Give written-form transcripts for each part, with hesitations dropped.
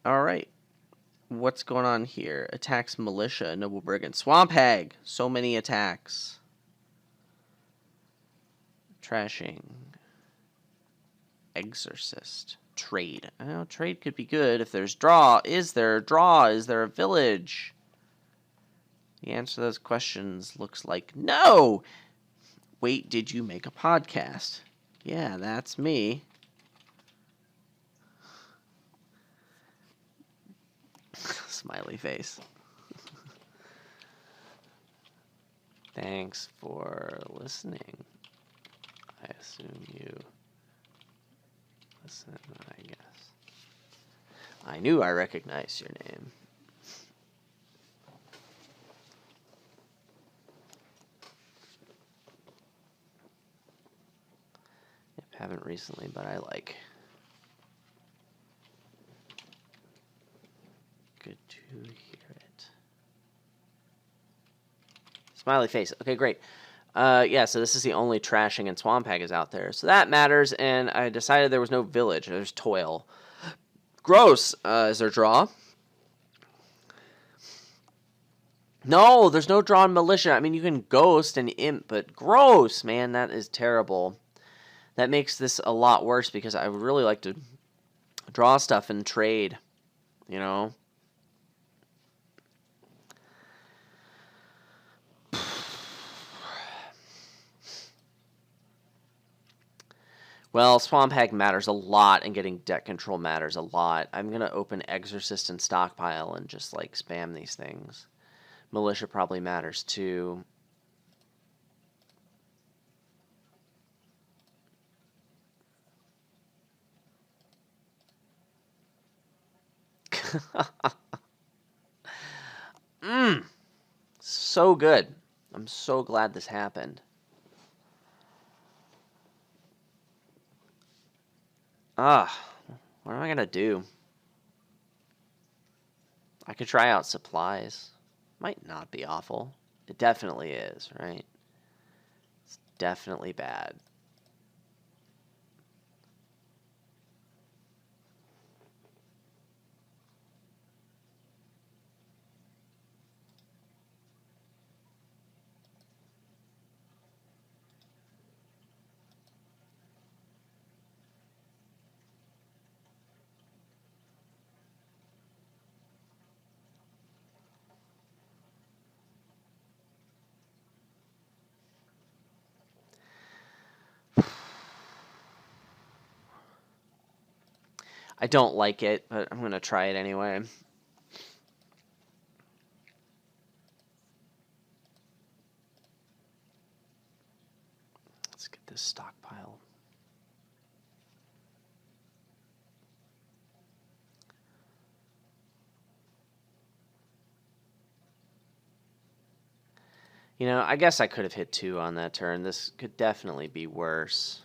All right. What's going on here? Attacks militia, noble brigand, swamp hag. So many attacks. Trashing. Exorcist. Trade. Oh, trade could be good if there's draw. Is there a draw? Is there a village? The answer to those questions looks like no. Wait, did you make a podcast? Yeah, that's me. Smiley face. Thanks for listening. I assume you listen, I guess. I knew I recognized your name. Haven't recently, but I like. Good to hear it. Smiley face. Okay, great. Yeah, so this is the only trashing and swamp hag is out there. So that matters, and I decided there was no village. There's toil. Gross. Is there draw? No, there's no draw in militia. I mean, you can ghost and imp, but gross, man. That is terrible. That makes this a lot worse because I would really like to draw stuff and trade, you know? Well, Swamp Hag matters a lot, and getting deck control matters a lot. I'm going to open Exorcist and Stockpile and just, like, spam these things. Militia probably matters, too. So good. I'm so glad this happened. What am I going to do? I could try out supplies. Might not be awful. It definitely is, right? It's definitely bad. I don't like it, but I'm going to try it anyway. Let's get this stockpile. You know, I guess I could have hit 2 on that turn. This could definitely be worse.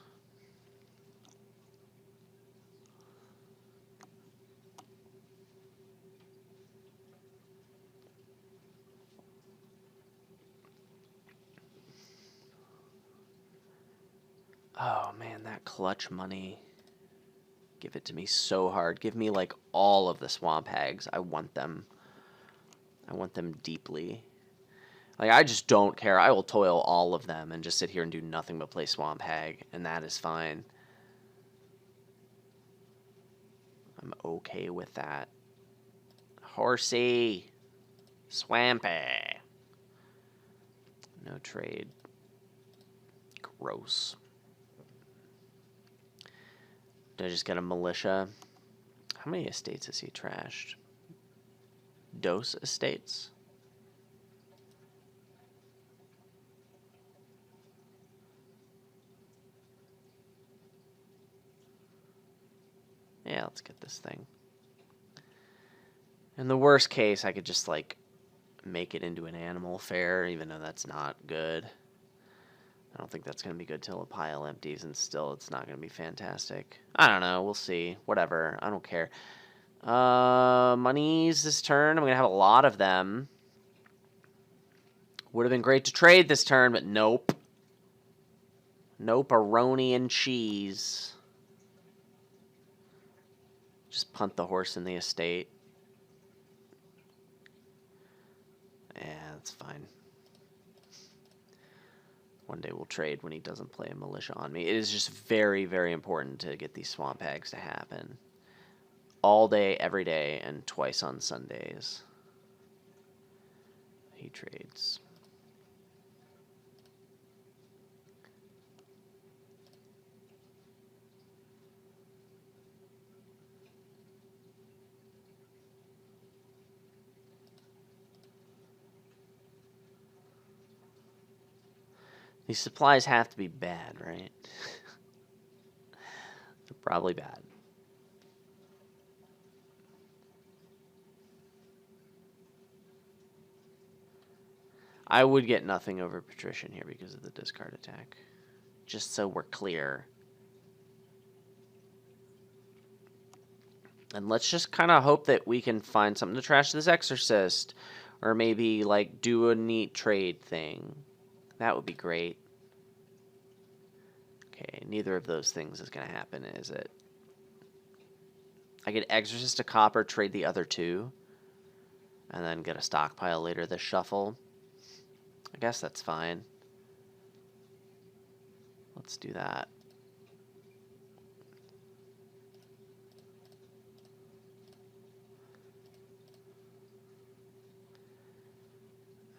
Oh, man, that clutch money. Give it to me so hard. Give me, like, all of the Swamp Hags. I want them. I want them deeply. Like, I just don't care. I will toil all of them and just sit here and do nothing but play Swamp Hag, and that is fine. I'm okay with that. Horsey. Swampy. No trade. Gross. Did I just get a militia? How many estates has he trashed? Dose estates? Yeah, let's get this thing. In the worst case, I could just, like, make it into an animal fair, even though that's not good. I don't think that's going to be good till a pile empties, and still it's not going to be fantastic. I don't know. We'll see. Whatever. I don't care. Monies this turn. I'm going to have a lot of them. Would have been great to trade this turn, but nope. Nope, aroni and cheese. Just punt the horse in the estate. Yeah, that's fine. One day we'll trade when he doesn't play a militia on me. It is just very, very important to get these swamp hags to happen. All day, every day, and twice on Sundays. He trades. These supplies have to be bad, right? They're probably bad. I would get nothing over patrician here because of the discard attack. Just so we're clear. And let's just kind of hope that we can find something to trash this exorcist. Or maybe, like, do a neat trade thing. That would be great. Okay, neither of those things is going to happen, is it? I get exorcist a copper, trade the other two. And then get a stockpile later this shuffle. I guess that's fine. Let's do that.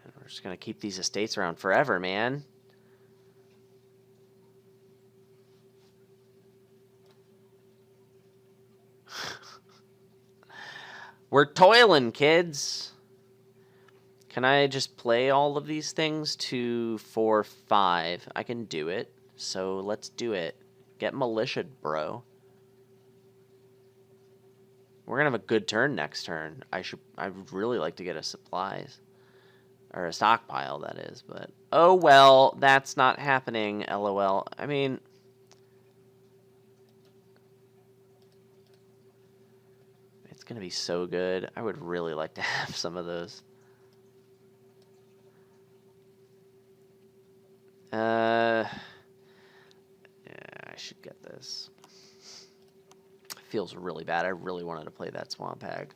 And we're just going to keep these estates around forever, man. We're toiling, kids. Can I just play all of these things? 2, 4, 5. I can do it. So let's do it. Get militia'd, bro. We're gonna have a good turn next turn. I'd really like to get a supplies. Or a stockpile, that is, but oh well, that's not happening, LOL. I mean, it's gonna be so good. I would really like to have some of those. Yeah, I should get this. Feels really bad. I really wanted to play that swamp hag.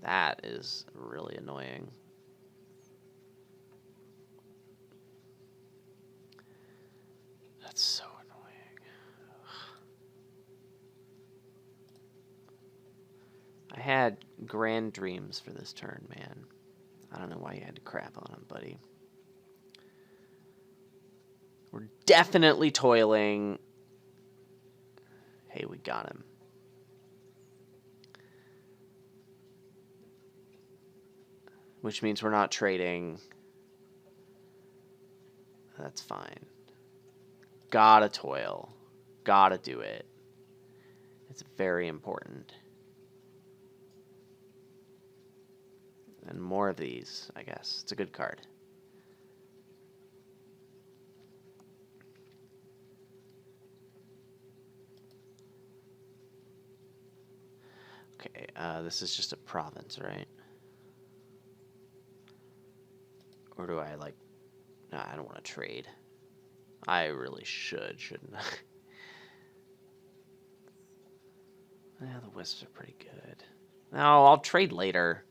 That is really annoying. That's so annoying. I had grand dreams for this turn, man. I don't know why you had to crap on him, buddy. We're definitely toiling. Hey, we got him. Which means we're not trading. That's fine. Gotta toil. Gotta do it. It's very important. And more of these, I guess. It's a good card. Okay, this is just a province, right? Or do I, like... Nah, I don't want to trade. I really shouldn't I? Yeah, the wisps are pretty good. No, I'll trade later.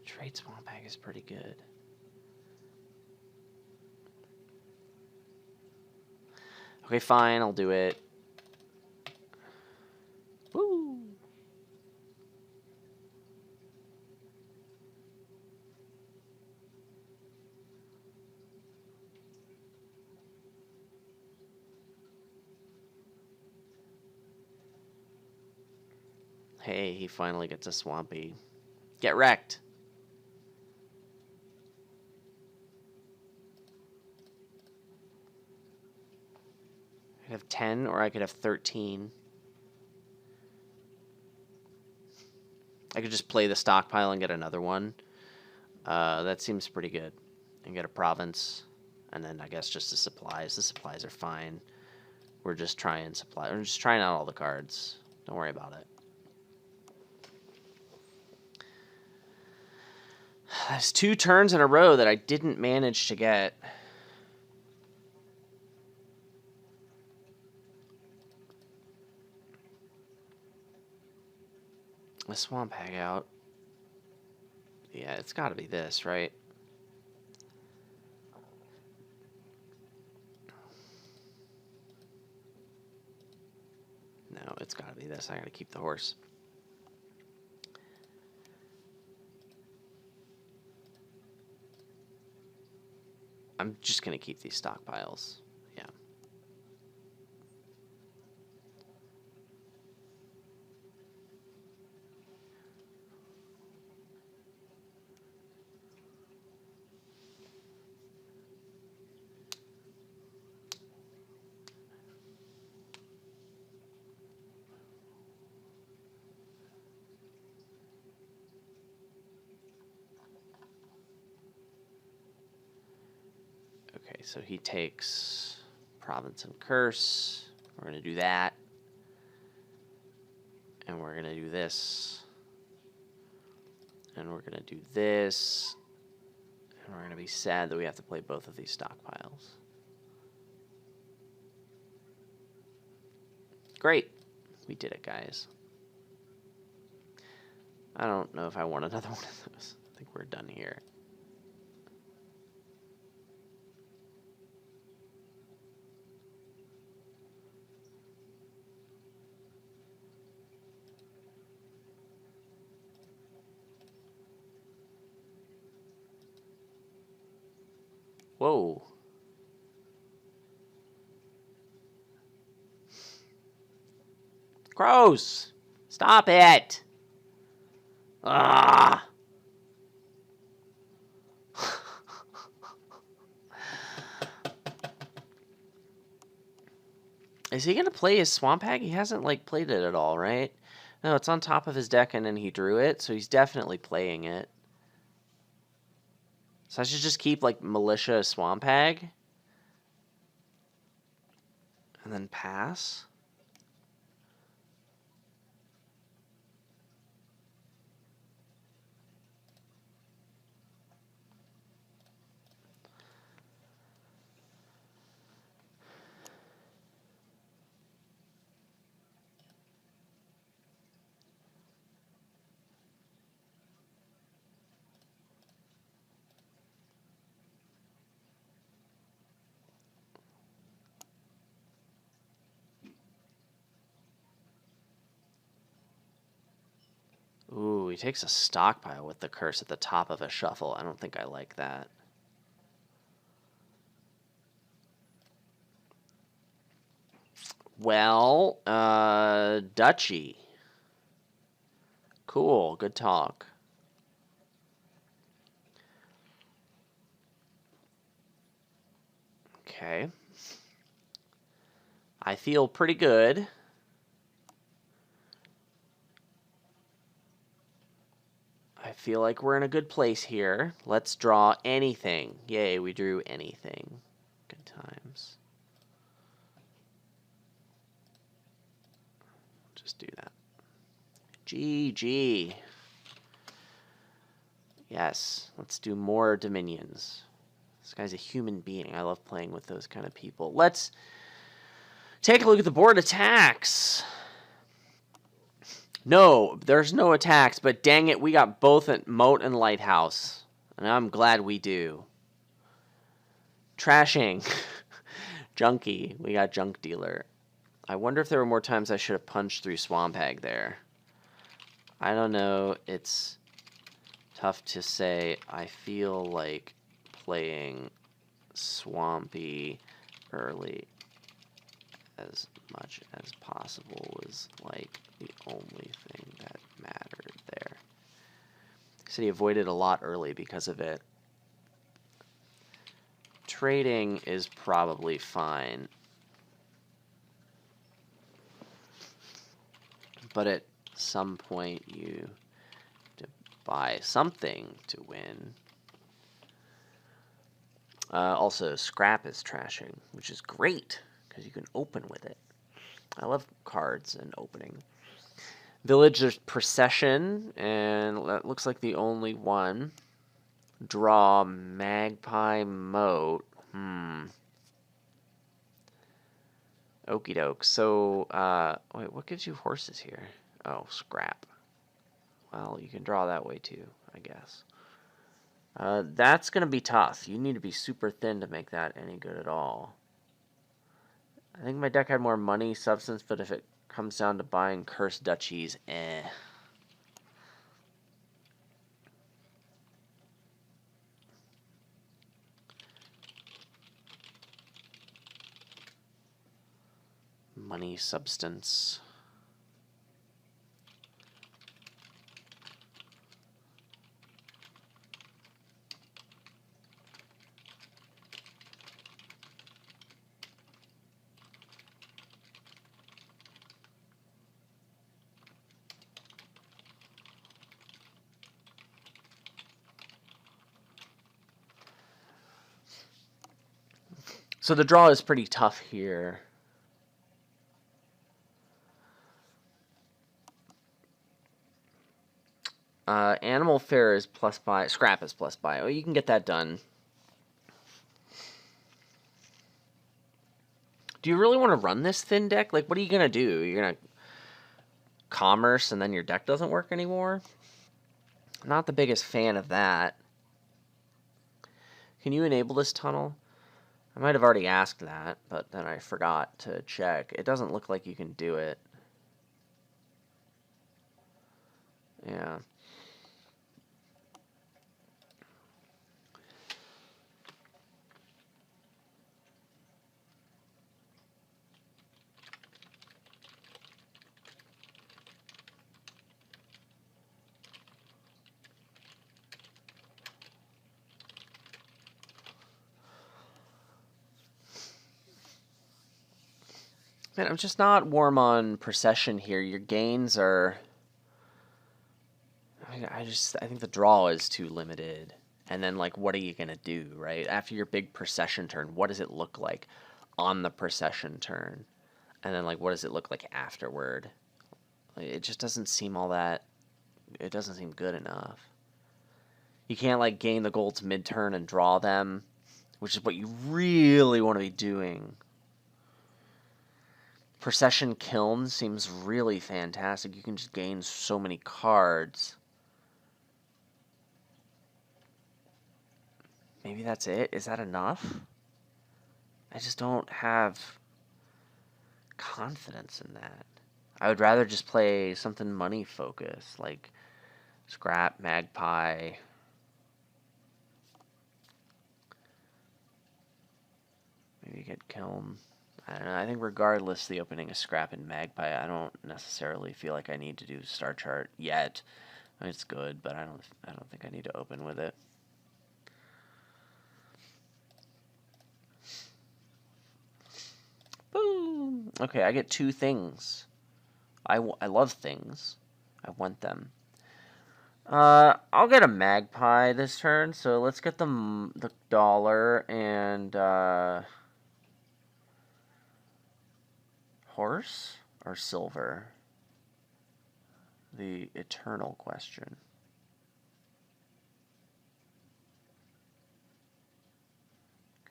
Trade swamp hag is pretty good. Okay, fine, I'll do it. Woo! Hey, he finally gets a swampy. Get wrecked. I could have 10 or I could have 13. I could just play the stockpile and get another one. That seems pretty good. And get a province. And then I guess just the supplies. The supplies are fine. We're just trying out all the cards. Don't worry about it. It's 2 turns in a row that I didn't manage to get. A swamp hag out. Yeah, it's got to be this, right? No, it's got to be this. I got to keep the horse. I'm just going to keep these stockpiles. Yeah. Okay, so he takes Province and Curse. We're going to do that. And we're going to do this. And we're going to do this. And we're going to be sad that we have to play both of these stockpiles. Great. We did it, guys. I don't know if I want another one of those. I think we're done here. Whoa. Gross. Stop it. Ah. Is he going to play his Swamp Hag? He hasn't, like, played it at all, right? No, it's on top of his deck, and then he drew it, so he's definitely playing it. So I should just keep, like, Militia Swamp Hag? And then pass? Ooh, he takes a stockpile with the curse at the top of a shuffle. I don't think I like that. Well, Duchy. Cool, good talk. Okay. I feel pretty good. I feel like we're in a good place here. Let's draw anything. Yay, we drew anything. Good times. Just do that. GG. Yes, let's do more dominions. This guy's a human being. I love playing with those kind of people. Let's take a look at the board attacks. No, there's no attacks, but dang it, we got both at Moat and Lighthouse. And I'm glad we do. Trashing. Junkie. We got Junk Dealer. I wonder if there were more times I should have punched through Swamp Hag there. I don't know. It's tough to say. I feel like playing Swampy early as much as possible was like the only thing that mattered there. He said he avoided a lot early because of it. Trading is probably fine. But at some point you have to buy something to win. Also, scrap is trashing, which is great because you can open with it. I love cards and opening. Village, there's Procession, and that looks like the only one. Draw Magpie Moat. Okie doke. So, wait, what gives you horses here? Oh, scrap. Well, you can draw that way too, I guess. That's going to be tough. You need to be super thin to make that any good at all. I think my deck had more money, substance, but if it comes down to buying cursed duchies, eh. Money, substance. So the draw is pretty tough here. Animal fare is plus buy. Scrap is plus buy. Oh, you can get that done. Do you really want to run this thin deck? Like, what are you going to do? You're going to commerce and then your deck doesn't work anymore? Not the biggest fan of that. Can you enable this tunnel? I might have already asked that, but then I forgot to check. It doesn't look like you can do it. Yeah. Man, I'm just not warm on procession here. Your gains are... I think the draw is too limited. And then, like, what are you going to do, right? After your big procession turn, what does it look like on the procession turn? And then, like, what does it look like afterward? Like, it just doesn't seem all that... It doesn't seem good enough. You can't, like, gain the golds mid-turn and draw them, which is what you really want to be doing. Procession Kiln seems really fantastic. You can just gain so many cards. Maybe that's it? Is that enough? I just don't have confidence in that. I would rather just play something money focused, like Scrap, Magpie. Maybe get Kiln. I don't know. I think regardless the opening is Scrap and Magpie, I don't necessarily feel like I need to do Star Chart yet. I mean, it's good, but I don't think I need to open with it. Boom! Okay, I get two things. I love things. I want them. I'll get a Magpie this turn, so let's get the dollar and, horse or silver? The eternal question.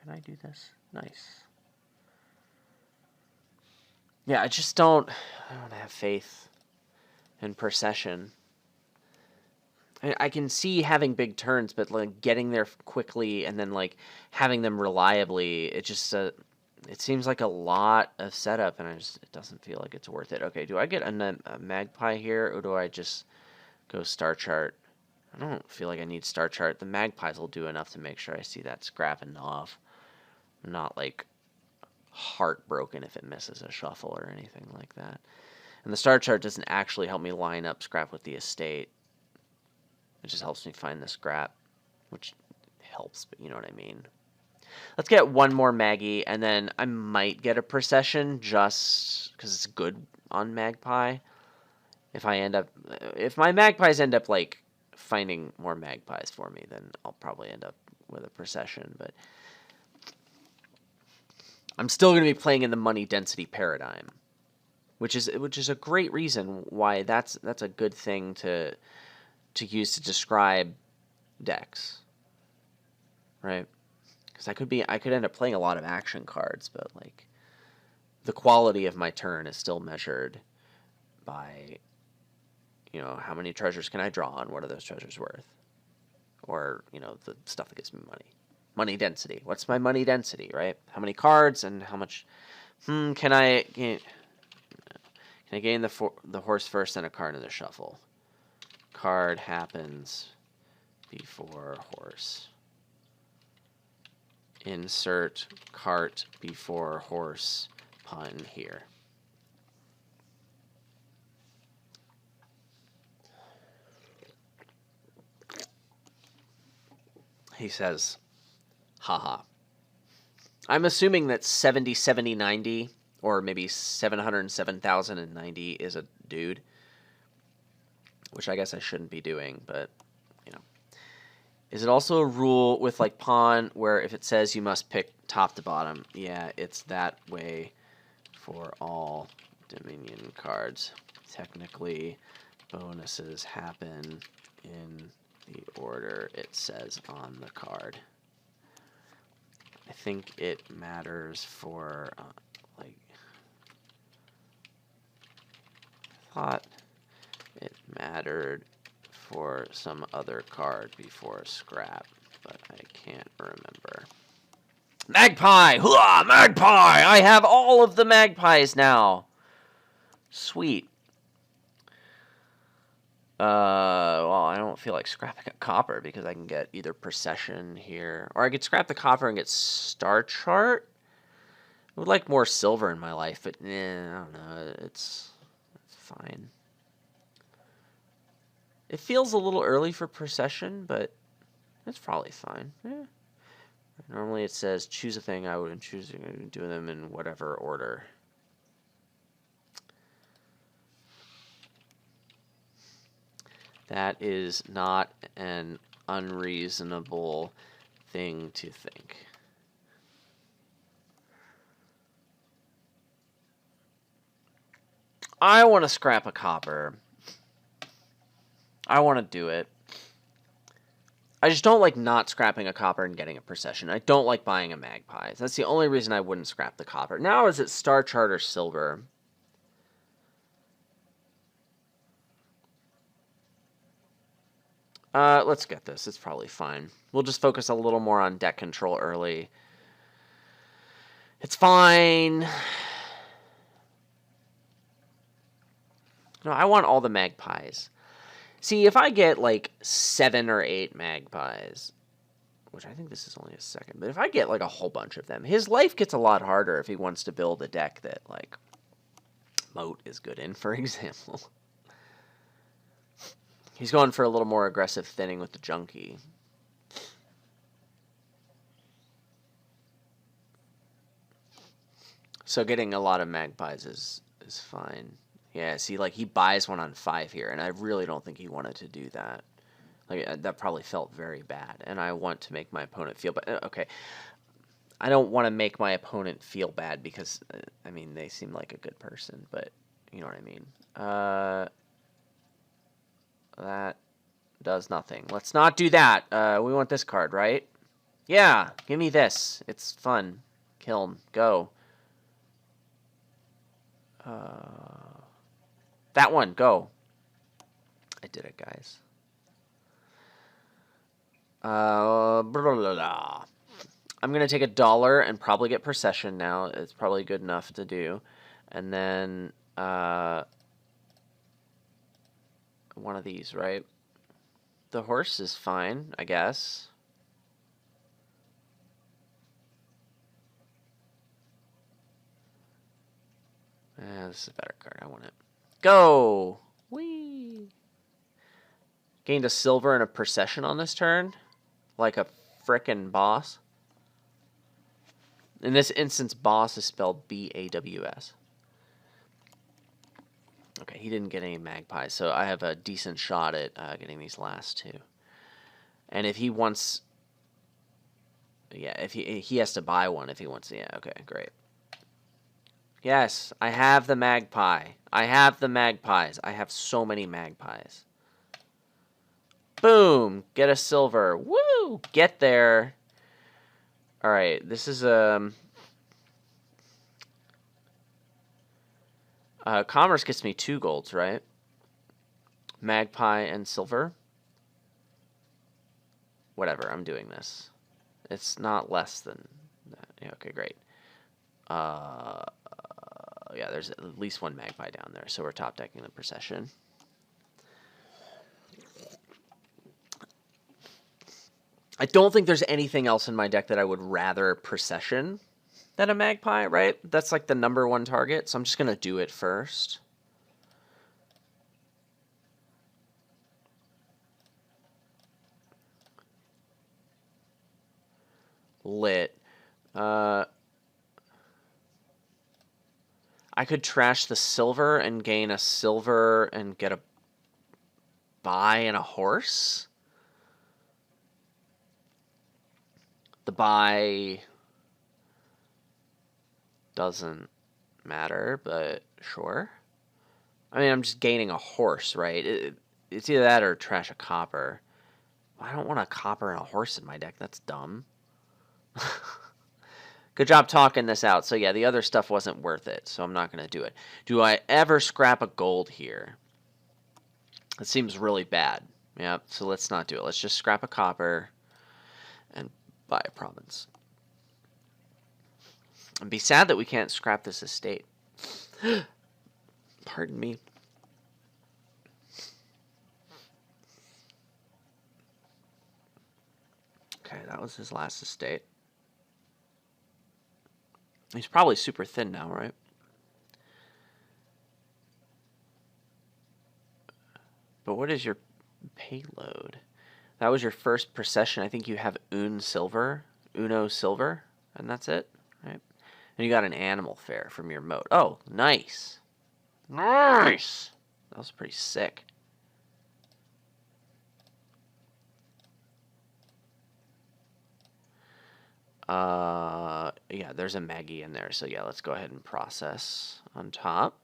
Can I do this? Nice. Yeah, I don't have faith in procession. I can see having big turns, but like getting there quickly and then like having them reliably, it just it seems like a lot of setup, and it doesn't feel like it's worth it. Okay, do I get a Magpie here, or do I just go Star Chart? I don't feel like I need Star Chart. The Magpies will do enough to make sure I see that scrapping off. I'm not like heartbroken if it misses a shuffle or anything like that. And the Star Chart doesn't actually help me line up scrap with the estate. It just helps me find the scrap, which helps, but you know what I mean. Let's get one more Maggie, and then I might get a procession just because it's good on Magpie. If my Magpies end up like finding more Magpies for me, then I'll probably end up with a procession. But I'm still going to be playing in the money density paradigm, which is a great reason why that's a good thing to use to describe decks. right? Because I could end up playing a lot of action cards, but like the quality of my turn is still measured by, you know, how many treasures can I draw and what are those treasures worth? Or, you know, the stuff that gives me money. Money density. What's my money density, right? How many cards and how much... can I gain the horse first and a card in the shuffle? Card happens before horse. Insert cart before horse pun here. He says, haha. I'm assuming that 70, 70, 90, or maybe 707,090 is a dude. Which I guess I shouldn't be doing, but, you know. Is it also a rule with, like, pawn, where if it says you must pick top to bottom? Yeah, it's that way for all Dominion cards. Technically, bonuses happen in the order it says on the card. I think it matters for, like, I thought it mattered for some other card before scrap, but I can't remember. Magpie! Hooah! Magpie! I have all of the magpies now! Sweet. Well, I don't feel like scrapping a copper because I can get either Procession here, or I could scrap the copper and get Star Chart. I would like more silver in my life, but I don't know. It's fine. It feels a little early for Procession, but it's probably fine. Yeah. Normally it says choose a thing. I would choose doing them in whatever order. That is not an unreasonable thing to think. I want to scrap a copper. I want to do it. I just don't like not scrapping a copper and getting a Procession. I don't like buying a magpie. That's the only reason I wouldn't scrap the copper. Now is it Star Chart or silver? Let's get this. It's probably fine. We'll just focus a little more on deck control early. It's fine. No, I want all the magpies. See, if I get like 7 or 8 magpies, which I think this is only a second, but if I get like a whole bunch of them, his life gets a lot harder if he wants to build a deck that like Moat is good in, for example. He's going for a little more aggressive thinning with the Junkie. So getting a lot of magpies is fine. Yeah, see, like, he buys one on 5 here, and I really don't think he wanted to do that. Like, that probably felt very bad, and I want to make my opponent feel bad. Okay, I don't want to make my opponent feel bad because, I mean, they seem like a good person, but you know what I mean. That does nothing. Let's not do that. We want this card, right? Yeah, give me this. It's fun. Kill him. Go. That one, go. I did it, guys. Blah, blah, blah. I'm going to take $1 and probably get Procession now. It's probably good enough to do. And then one of these, right? The horse is fine, I guess. This is a better card. I want it. Go! Whee! Gained a silver and a Procession on this turn. Like a frickin' boss. In this instance, boss is spelled B-A-W-S. Okay, he didn't get any magpies, so I have a decent shot at getting these last two. And if he wants... Yeah, if he has to buy one if he wants... Yeah, okay, great. Yes, I have the magpie. I have the magpies. I have so many magpies. Boom! Get a silver. Woo! Get there. All right, this is commerce gets me 2 golds, right? Magpie and silver. Whatever, I'm doing this. It's not less than that. Yeah, okay, great. Yeah, there's at least 1 magpie down there, so we're top decking the procession. I don't think there's anything else in my deck that I would rather procession than a magpie, right? That's like the #1 target, so I'm just gonna do it first. Lit. I could trash the silver and gain a silver and get a buy and a horse. The buy doesn't matter, but sure. I mean, I'm just gaining a horse, right? It's either that or trash a copper. I don't want a copper and a horse in my deck. That's dumb. Good job talking this out. So yeah, the other stuff wasn't worth it, so I'm not going to do it. Do I ever scrap a gold here? It seems really bad. Yeah, so let's not do it. Let's just scrap a copper and buy a province. And be sad that we can't scrap this estate. Pardon me. Okay, that was his last estate. He's probably super thin now, right? But what is your payload? That was your first procession. I think you have Uno silver, and that's it, right? And you got an animal fair from your moat. Oh, nice. Nice. That was pretty sick. Yeah, there's a Maggie in there. So yeah, let's go ahead and process on top.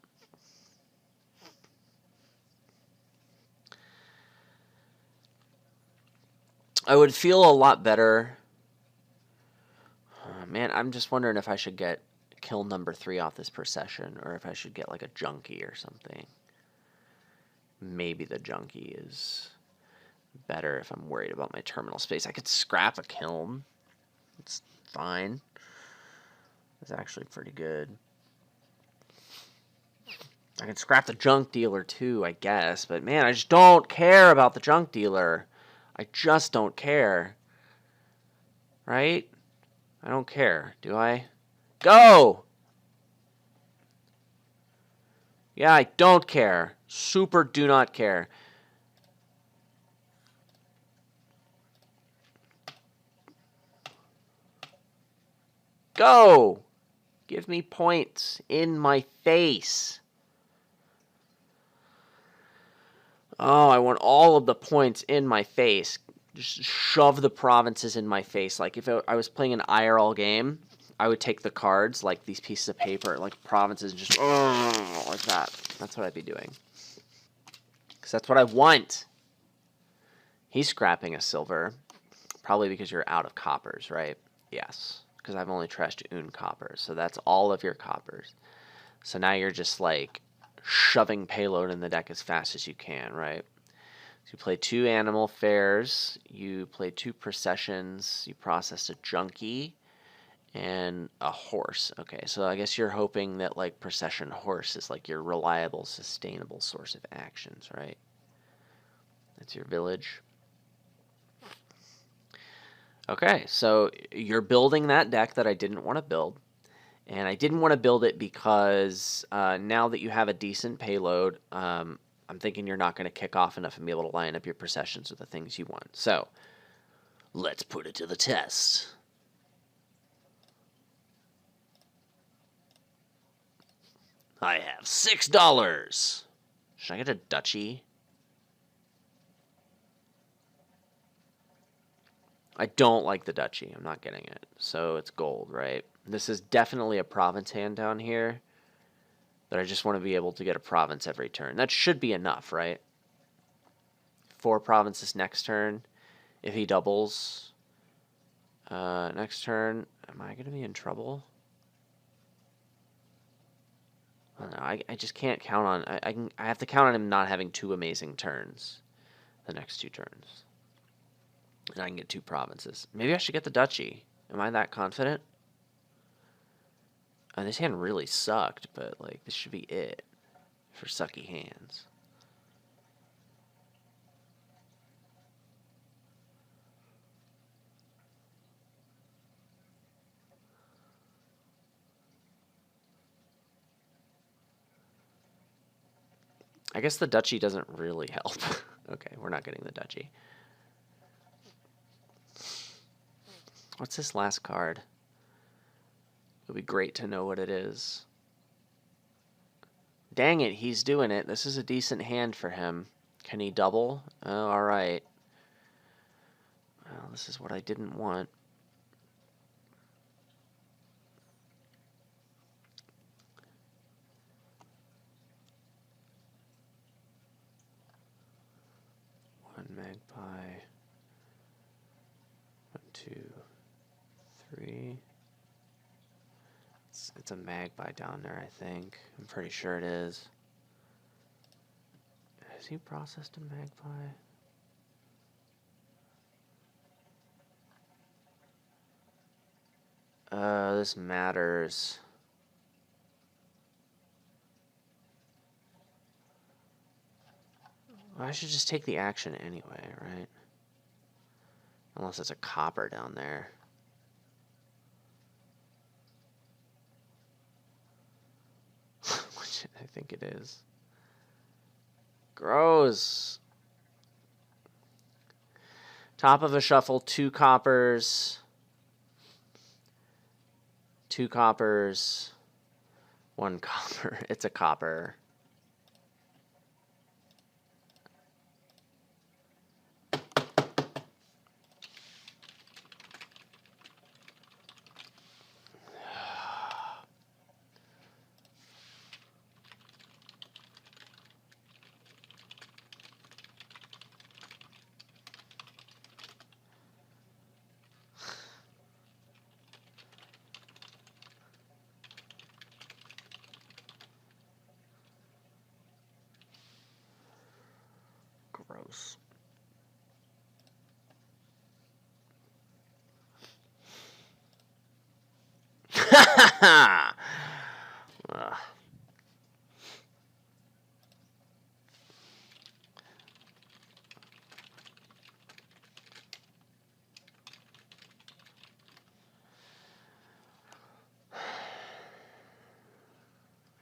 I would feel a lot better. Oh, man, I'm just wondering if I should get kill #3 off this procession, or if I should get like a junkie or something. Maybe the junkie is better if I'm worried about my terminal space. I could scrap a kiln. It's fine. It's actually pretty good. I can scrap the junk dealer too, I guess. But man, I just don't care about the junk dealer. I just don't care. Right? I don't care. Do I? Go! Yeah, I don't care. Super do not care. Go! Give me points in my face. Oh, I want all of the points in my face. Just shove the provinces in my face. Like, if I was playing an IRL game, I would take the cards, like these pieces of paper, like provinces, and just like that. That's what I'd be doing. Because that's what I want. He's scrapping a silver. Probably because you're out of coppers, right? Yes. Because I've only trashed Uno coppers. So that's all of your coppers. So now you're just, like, shoving payload in the deck as fast as you can, right? So you play 2 animal fairs, you play 2 processions, you processed a junkie, and a horse. Okay, so I guess you're hoping that, like, procession horse is, like, your reliable, sustainable source of actions, right? That's your village. Okay, so you're building that deck that I didn't want to build. And I didn't want to build it because now that you have a decent payload, I'm thinking you're not going to kick off enough and be able to line up your processions with the things you want. So, let's put it to the test. I have $6. Should I get a duchy? I don't like the duchy. I'm not getting it. So it's gold, right? This is definitely a province hand down here. But I just want to be able to get a province every turn. That should be enough, right? 4 provinces next turn. If he doubles, Next turn, am I going to be in trouble? I don't know. I just can't count on... I have to count on him not having 2 amazing turns the next 2 turns. And I can get 2 provinces. Maybe I should get the duchy. Am I that confident? This hand really sucked, but like this should be it for sucky hands. I guess the duchy doesn't really help. Okay, we're not getting the duchy. What's this last card? It'll be great to know what it is. Dang it, he's doing it. This is a decent hand for him. Can he double? Oh, alright. Well, this is what I didn't want. One magpie. 1, 2, 3. It's a magpie down there, I think. I'm pretty sure it is. Has he processed a magpie? This matters. Well, I should just take the action anyway, right? Unless it's a copper down there. Which I think it is. Gross. Top of a shuffle, 2 coppers. 2 coppers. 1 copper. It's a copper. Gross.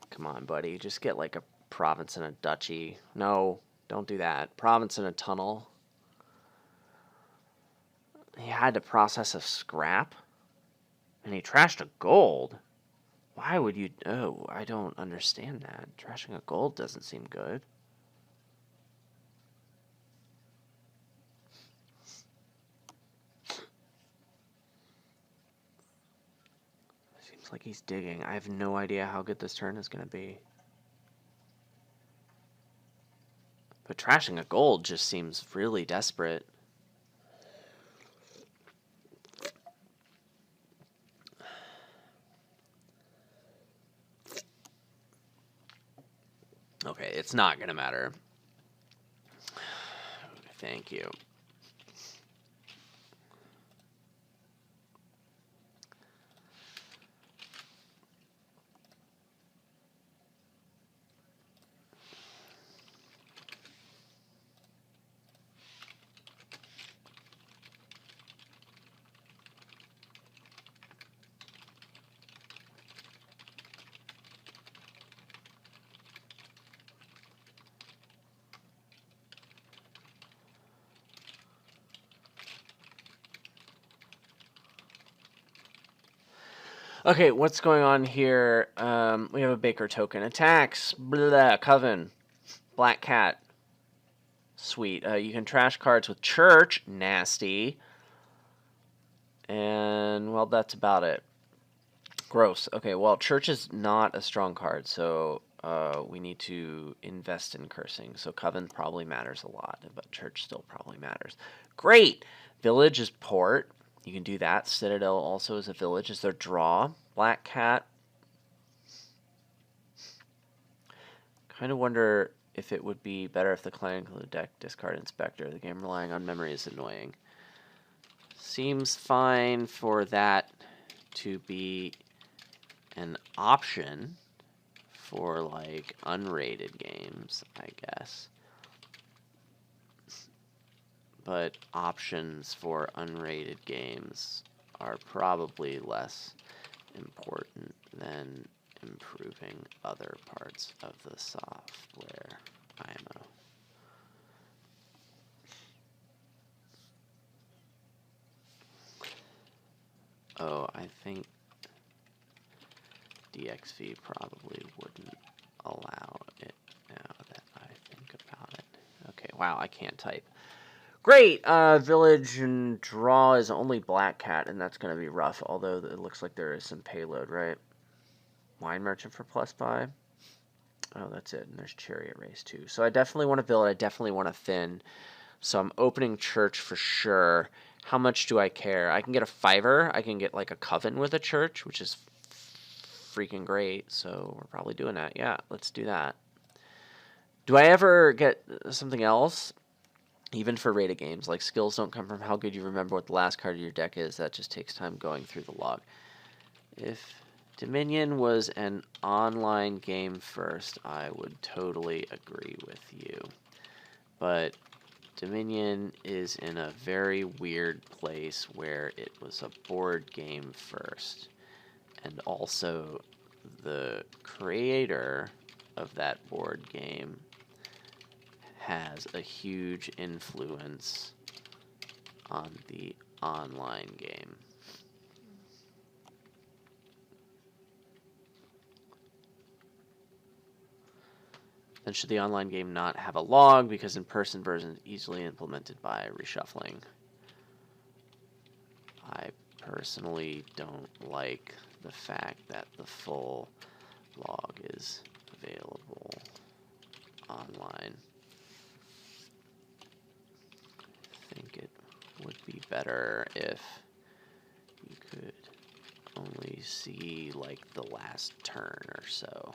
Come on, buddy. Just get like a province and a duchy. No, don't do that. Province and a tunnel. He had to process a scrap? And he trashed a gold? Why would you... Oh, I don't understand that. Trashing a gold doesn't seem good. Seems like he's digging. I have no idea how good this turn is going to be. But trashing a gold just seems really desperate. Okay, it's not going to matter. Thank you. Okay, what's going on here? We have a Baker token. Attacks. Blah, Coven. Black Cat. Sweet. You can trash cards with Church. Nasty. And, well, that's about it. Gross. Okay, well, Church is not a strong card, so we need to invest in cursing. So Coven probably matters a lot, but Church still probably matters. Great! Village is port. You can do that. Citadel also is a village. Is their draw? Black Cat. Kind of wonder if it would be better if the client included deck, discard, inspector. The game relying on memory is annoying. Seems fine for that to be an option for, like, unrated games, I guess. But options for unrated games are probably less important than improving other parts of the software. IMO. Oh, I think DXV probably wouldn't allow it now that I think about it. Okay, wow, I can't type. Great! Village and draw is only Black Cat, and that's going to be rough, although it looks like there is some payload, right? Wine Merchant for +5. Oh, that's it. And there's Chariot Race, too. So I definitely want to build. I definitely want to thin. So I'm opening church for sure. How much do I care? I can get a 5-er. I can get, like, a coven with a church, which is freaking great. So we're probably doing that. Yeah, let's do that. Do I ever get something else? Even for rated games, like, skills don't come from how good you remember what the last card of your deck is. That just takes time going through the log. If Dominion was an online game first, I would totally agree with you. But Dominion is in a very weird place where it was a board game first. And also, the creator of that board game has a huge influence on the online game. Then should the online game not have a log because in-person version is easily implemented by reshuffling? I personally don't like the fact that the full log is available online. I think it would be better if you could only see, like, the last turn or so.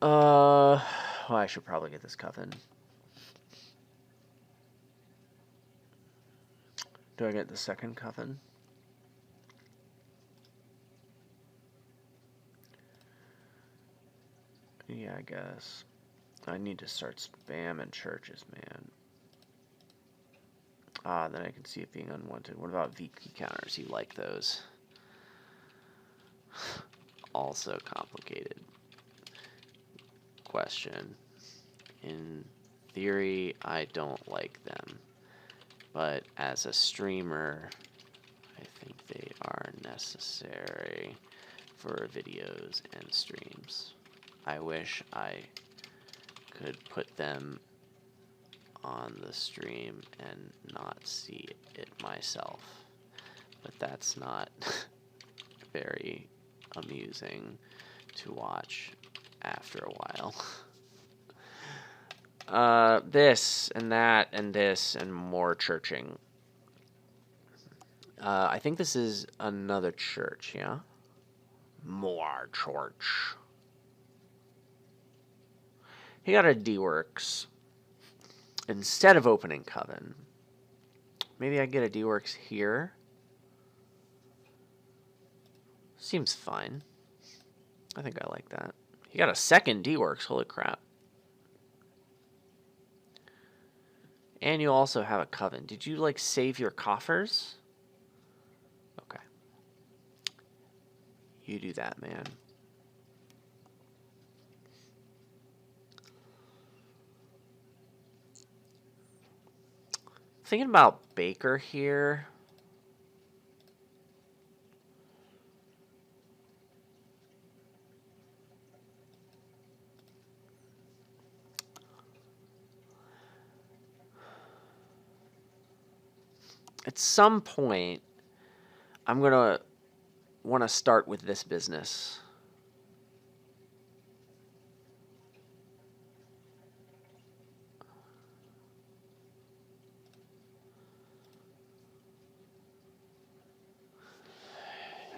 Well, I should probably get this coven. Do I get the second coven? Yeah, I guess. I need to start spamming churches, man. Then I can see it being unwanted. What about VP counters? You like those? Also complicated question. In theory, I don't like them. But as a streamer, I think they are necessary for videos and streams. I wish I could put them on the stream and not see it myself. But that's not very amusing to watch after a while. This and that and this and more churching. I think this is another church, yeah? More church. He got a D-Works instead of opening Coven. Maybe I get a D-Works here. Seems fine. I think I like that. He got a second D-Works. Holy crap. And you also have a Coven. Did you, like, save your coffers? Okay. You do that, man. Thinking about Baker here. At some point, I'm going to want to start with this business.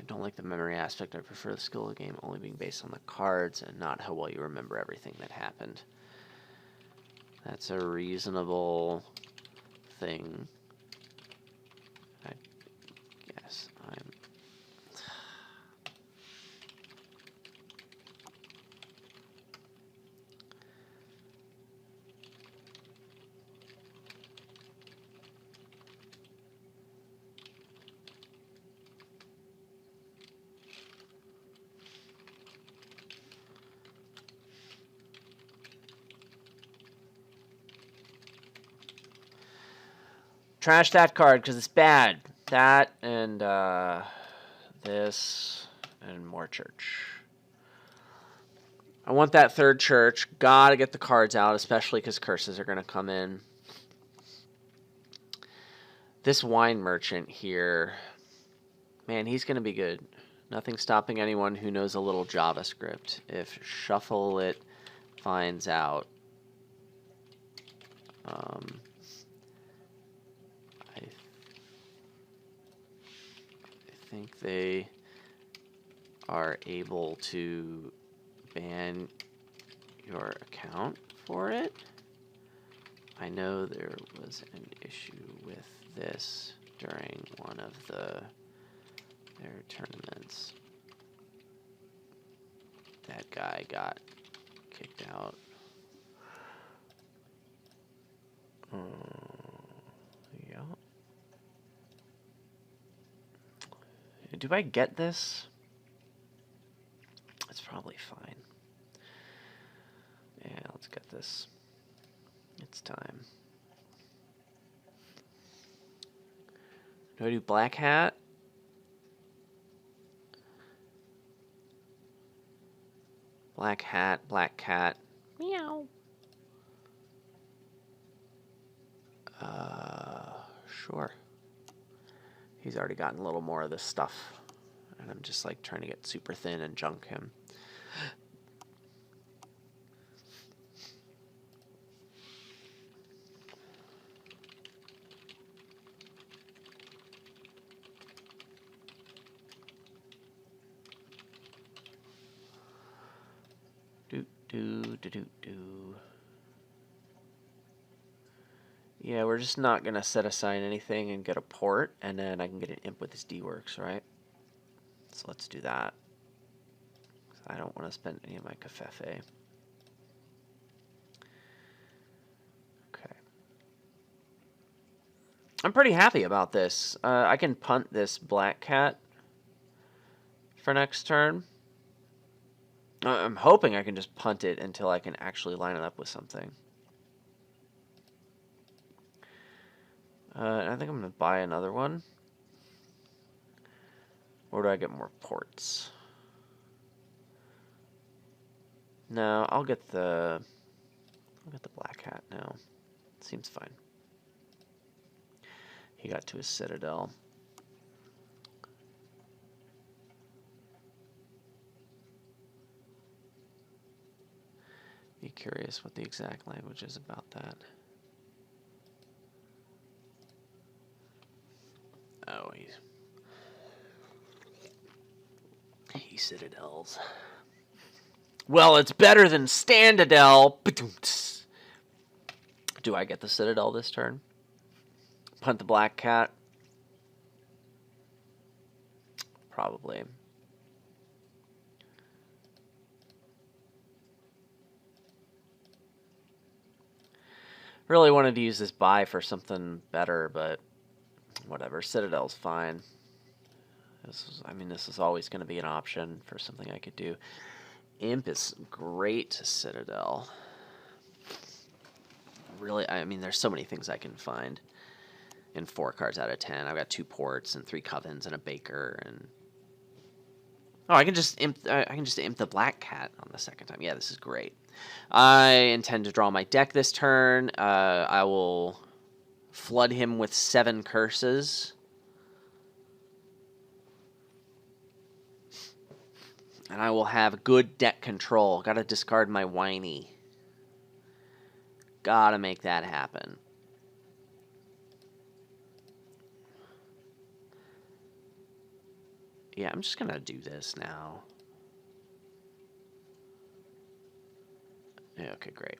I don't like the memory aspect. I prefer the skill of the game only being based on the cards and not how well you remember everything that happened. That's a reasonable thing. I guess I'm... Trash that card because it's bad. That and this and more church. I want that third church. Gotta get the cards out, especially because curses are going to come in. This wine merchant here, man, he's going to be good. Nothing stopping anyone who knows a little JavaScript. If Shuffle It finds out, I think they are able to ban your account for it. I know there was an issue with this during one of their tournaments. That guy got kicked out. Yeah. Do I get this? It's probably fine. Yeah, let's get this. It's time. Do I do black hat? Black hat, black cat. Meow. Sure. He's already gotten a little more of this stuff. And I'm just like trying to get super thin and junk him. Do. Yeah, we're just not going to set aside anything and get a port, and then I can get an imp with this D-Works, right? So let's do that. I don't want to spend any of my cafefe. Okay. I'm pretty happy about this. I can punt this black cat for next turn. I'm hoping I can just punt it until I can actually line it up with something. I think I'm going to buy another one. Or do I get more ports? No, I'll get the black hat now. Seems fine. He got to his citadel. Be curious what the exact language is about that. Oh, he citadels. Well, it's better than Standadel. Do I get the citadel this turn? Punt the black cat? Probably. Really wanted to use this buy for something better, but whatever. Citadel's fine. This is always going to be an option for something I could do. Imp is great to Citadel. Really, there's so many things I can find in 4 cards out of 10. I've got 2 ports and 3 covens and a baker and... Oh, I can just imp the black cat on the second time. Yeah, this is great. I intend to draw my deck this turn. I will flood him with 7 curses. And I will have good deck control. Gotta discard my whiny. Gotta make that happen. Yeah, I'm just gonna do this now. Yeah, okay, great.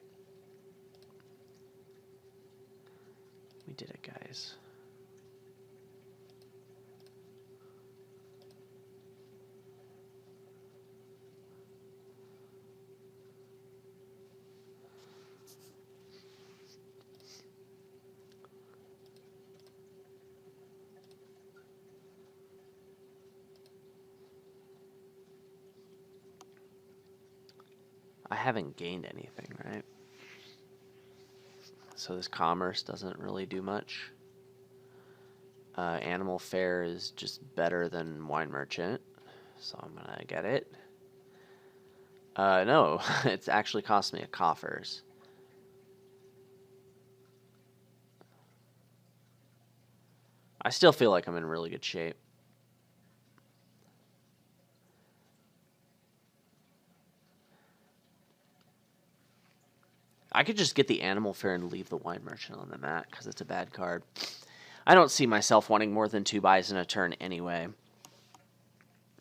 We did it, guys. I haven't gained anything, right? So this commerce doesn't really do much. Animal fare is just better than wine merchant, so I'm gonna get it. No, it's actually cost me a coffers. I still feel like I'm in really good shape. I could just get the animal fare and leave the wine merchant on the mat because it's a bad card. I don't see myself wanting more than 2 buys in a turn anyway.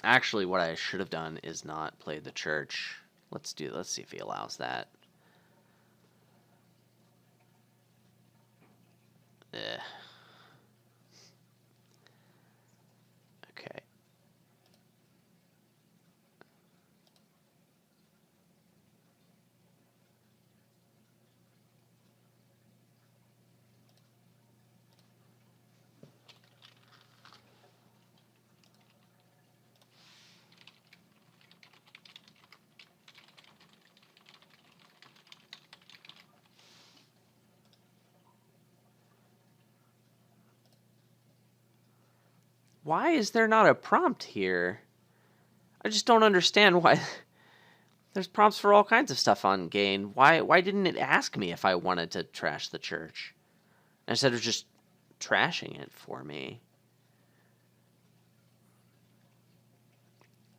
Actually, what I should have done is not played the church. Let's see if he allows that. Ugh. Okay. Why is there not a prompt here? I just don't understand why. There's prompts for all kinds of stuff on Gain. Why didn't it ask me if I wanted to trash the church? Instead of just trashing it for me.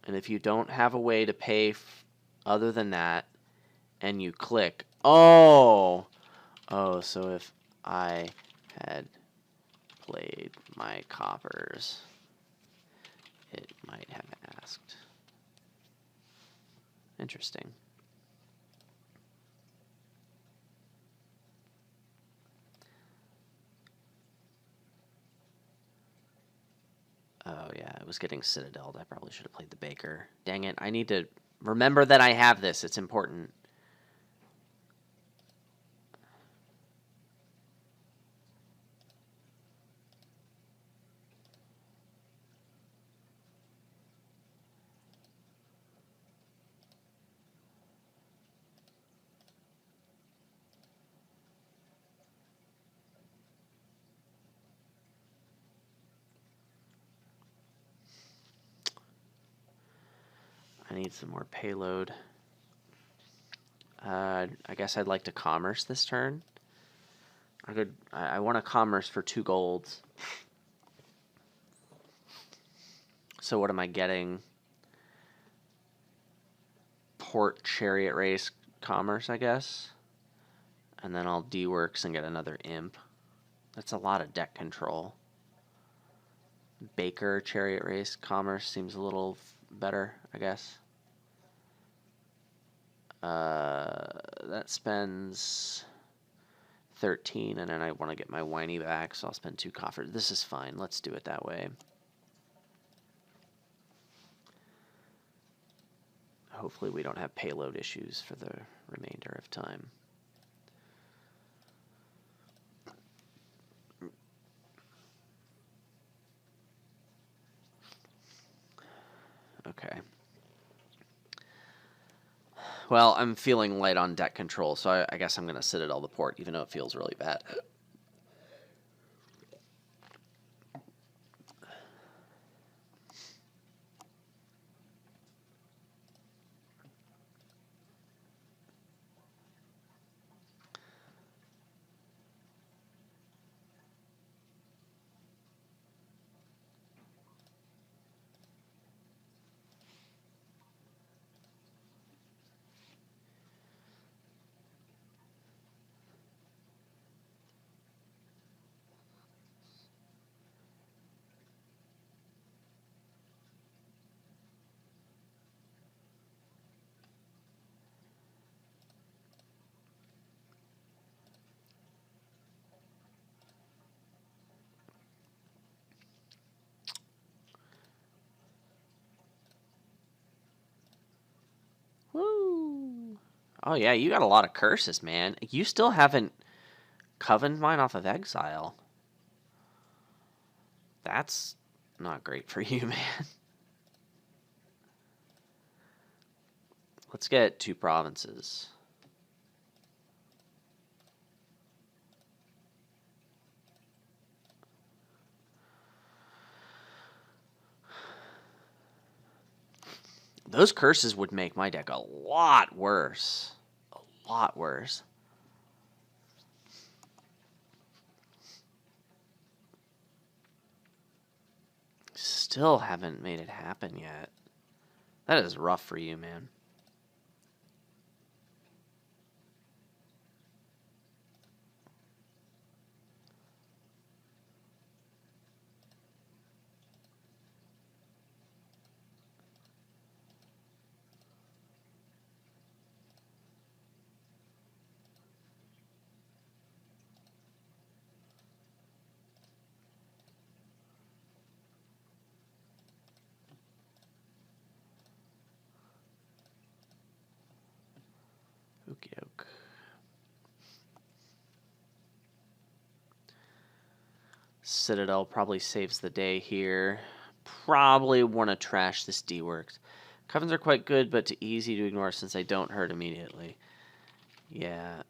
And if you don't have a way to pay other than that, and you click, oh, so if I had played my coppers, it might have asked. Interesting. Oh, yeah, it was getting citadeled. I probably should have played the Baker. Dang it, I need to remember that I have this. It's important. I need some more payload. I guess I'd like to commerce this turn. I want to commerce for 2 golds. So what am I getting? Port Chariot Race commerce, I guess. And then I'll D-Works and get another imp. That's a lot of deck control. Baker Chariot Race commerce seems a little better, I guess. That spends 13, and then I want to get my whiny back, so I'll spend 2 coffers. This is fine. Let's do it that way. Hopefully we don't have payload issues for the remainder of time. Okay. Well, I'm feeling light on deck control, so I guess I'm going to sit at all the port, even though it feels really bad. Oh, yeah, you got a lot of curses, man. You still haven't covened mine off of exile. That's not great for you, man. Let's get 2 provinces. Those curses would make my deck a lot worse. A lot worse. Still haven't made it happen yet. That is rough for you, man. Okie doke. Citadel probably saves the day here. Probably want to trash this D-Works. Covens are quite good, but too easy to ignore since they don't hurt immediately. Yeah.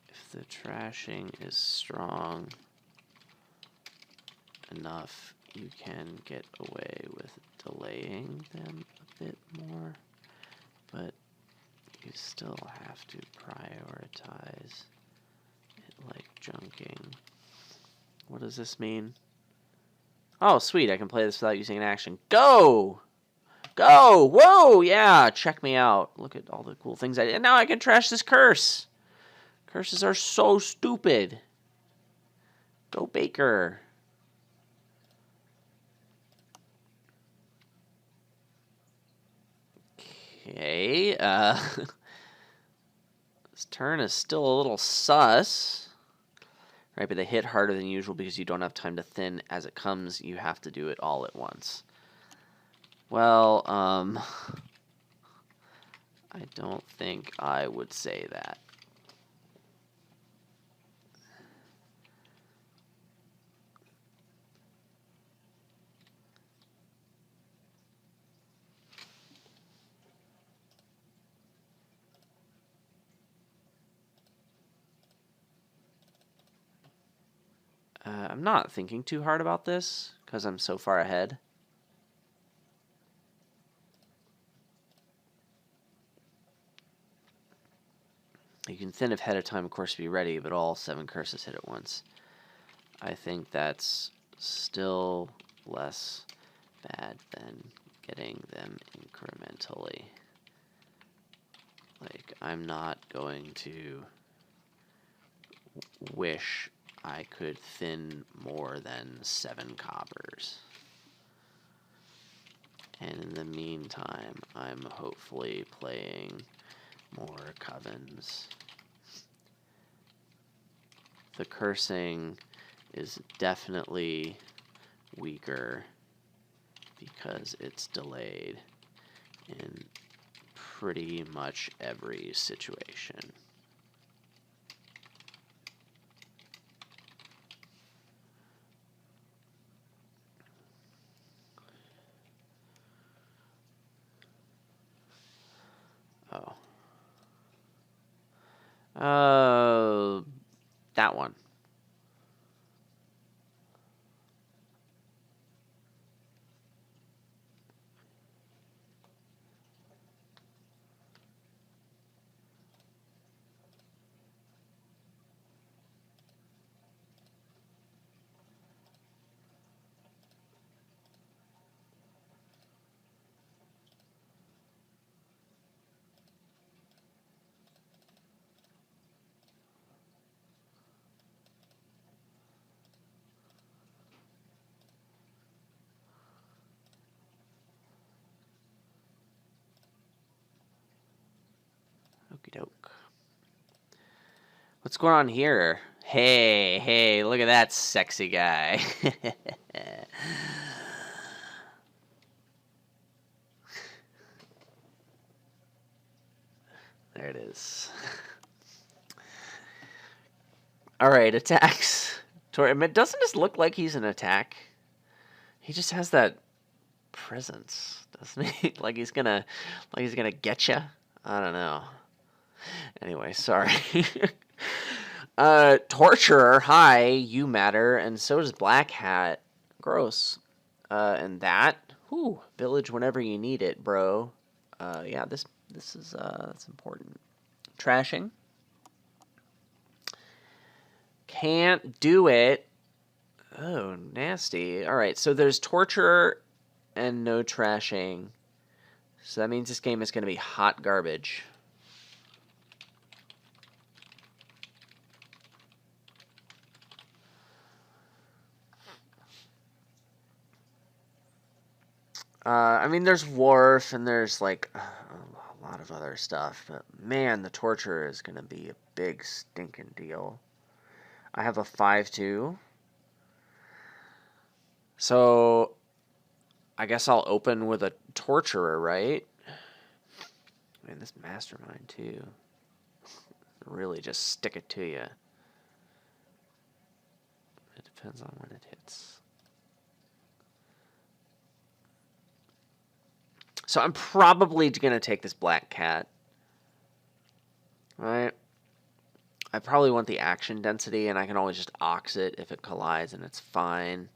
If the trashing is strong enough, you can get away with delaying them a bit more, but you still have to prioritize it like junking. What does this mean? Oh, sweet, I can play this without using an action. Go! Go! Whoa! Yeah, check me out. Look at all the cool things I did. And now I can trash this curse. Curses are so stupid. Go Baker. Okay, this turn is still a little sus. Right, but they hit harder than usual because you don't have time to thin. As it comes, you have to do it all at once. Well, I don't think I would say that. I'm not thinking too hard about this because I'm so far ahead. You can thin ahead of time, of course, to be ready, but all 7 curses hit at once. I think that's still less bad than getting them incrementally. Like, I'm not going to wish I could thin more than 7 coppers. And in the meantime, I'm hopefully playing more covens. The cursing is definitely weaker because it's delayed in pretty much every situation. Oh. That one. Okie doke. What's going on here? Hey, look at that sexy guy. There it is. All right, attacks. Doesn't this look like he's an attack? He just has that presence, doesn't he? like he's gonna get you. I don't know. Anyway, sorry. Torturer, hi, you matter, and so does Black Hat. Gross. And that, whew, village whenever you need it, bro. Yeah, this is that's important. Trashing. Can't do it. Oh, nasty. All right, so there's torture and no trashing. So that means this game is going to be hot garbage. I mean, there's Wharf and there's like a lot of other stuff, but man, the torture is going to be a big stinking deal. I have a 5-2. So I guess I'll open with a torturer, right? Man, this mastermind too. Really just stick it to you. It depends on when it hits. So I'm probably going to take this Black Cat. Right? I probably want the action density, and I can always just ox it if it collides, and it's fine.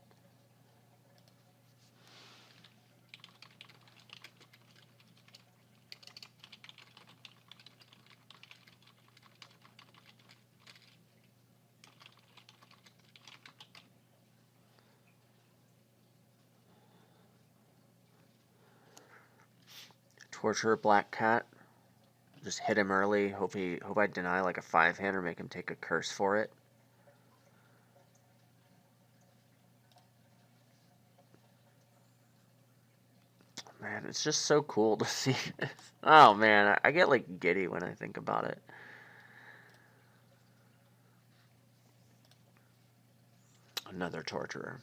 Torture Black Cat. Just hit him early. Hope I deny like a 5-hand or make him take a curse for it. Man, it's just so cool to see this. Oh man, I get like giddy when I think about it. Another torturer.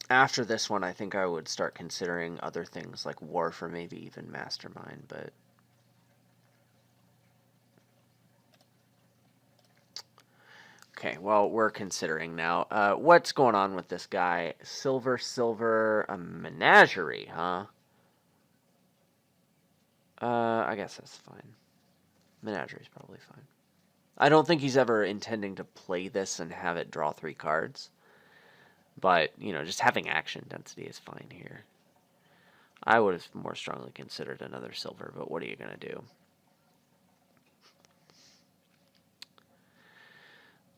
After this one, I think I would start considering other things like Wharf or maybe even Mastermind, but okay, well, we're considering now. What's going on with this guy? Silver, a Menagerie, huh? I guess that's fine. Menagerie's probably fine. I don't think he's ever intending to play this and have it draw 3 cards. But, you know, just having action density is fine here. I would have more strongly considered another silver, but what are you going to do?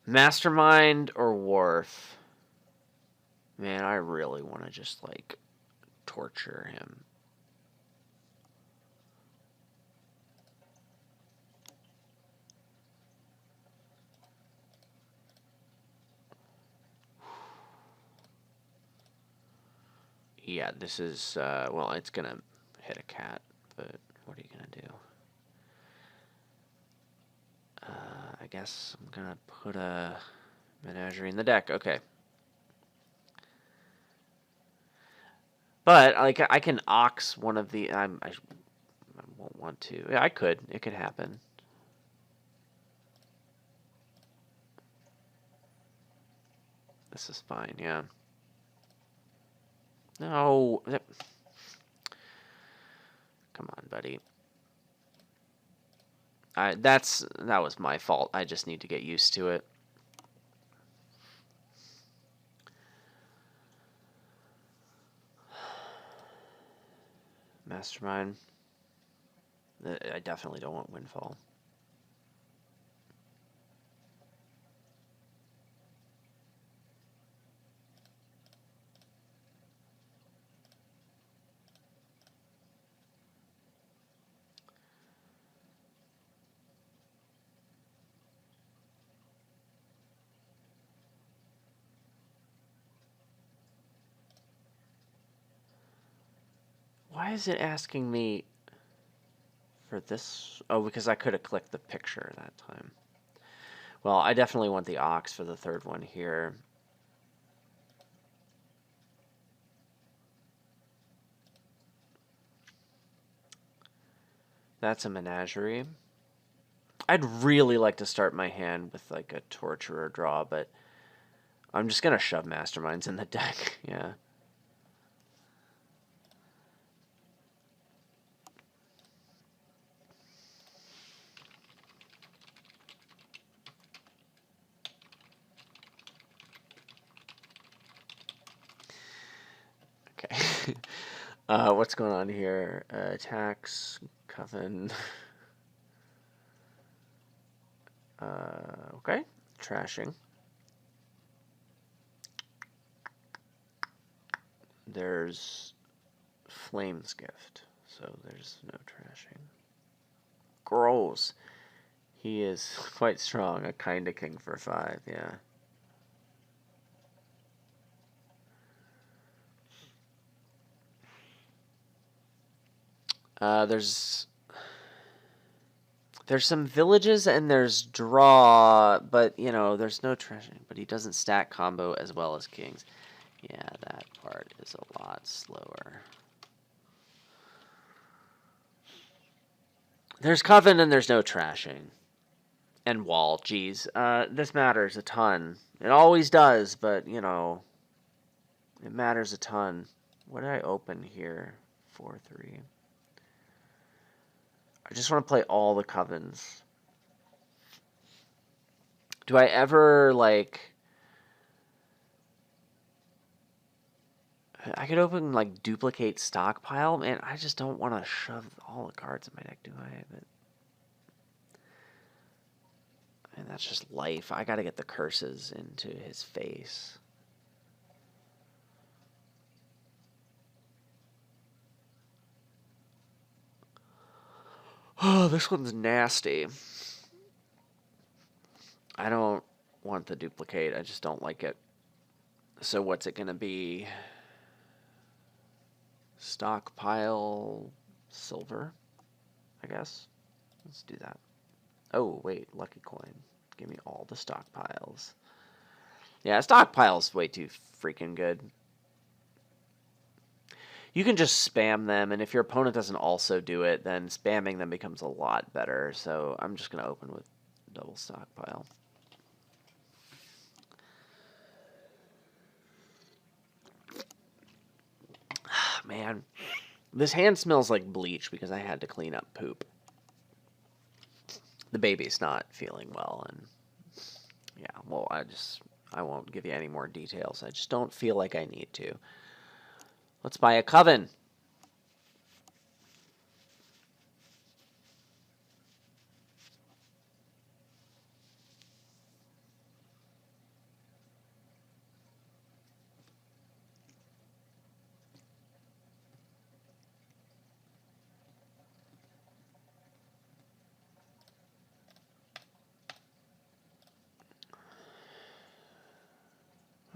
Mastermind or Wharf? Man, I really want to just, like, torture him. Yeah, this is, well, it's going to hit a cat, but what are you going to do? I guess I'm going to put a Menagerie in the deck. Okay. But, like, I can ox one of the... I won't want to. Yeah, I could. It could happen. This is fine, yeah. No. Come on, buddy. That was my fault. I just need to get used to it. Mastermind. I definitely don't want Windfall. Why is it asking me for this? Oh, because I could have clicked the picture that time. Well, I definitely want the Ox for the third one here. That's a Menagerie. I'd really like to start my hand with like a Torturer draw, but I'm just gonna shove Masterminds in the deck. Yeah. Okay. What's going on here? Attacks, Coven. Okay. Trashing. There's Flame's Gift, so there's no trashing. Gross. He is quite strong. A kinda king for 5, yeah. There's some villages and there's draw, but you know, there's no trashing. But he doesn't stack combo as well as kings. Yeah, that part is a lot slower. There's Coven and there's no trashing. And Wall, geez. This matters a ton. It always does, but, you know, it matters a ton. What did I open here? 4-3. I just want to play all the Covens. Do I ever, like... I could open, like, duplicate stockpile. Man, I just don't want to shove all the cards in my deck, do I? But... And that's just life. I gotta get the curses into his face. Oh, this one's nasty. I don't want the duplicate. I just don't like it. So what's it gonna be? Stockpile silver, I guess. Let's do that. Oh, wait, lucky coin. Give me all the stockpiles. Yeah, stockpile's way too freaking good. You can just spam them, and if your opponent doesn't also do it, then spamming them becomes a lot better. So I'm just going to open with double stockpile. Man, this hand smells like bleach because I had to clean up poop. The baby's not feeling well, and yeah, well, I won't give you any more details. I just don't feel like I need to. Let's buy a Coven.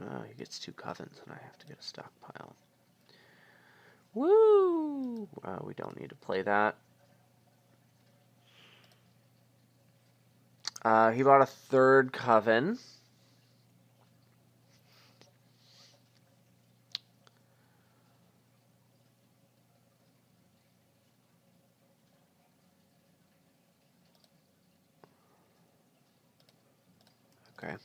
Oh, he gets 2 Covens, and I have to get a stockpile. Woo! We don't need to play that. He bought a 3rd Coven. Okay.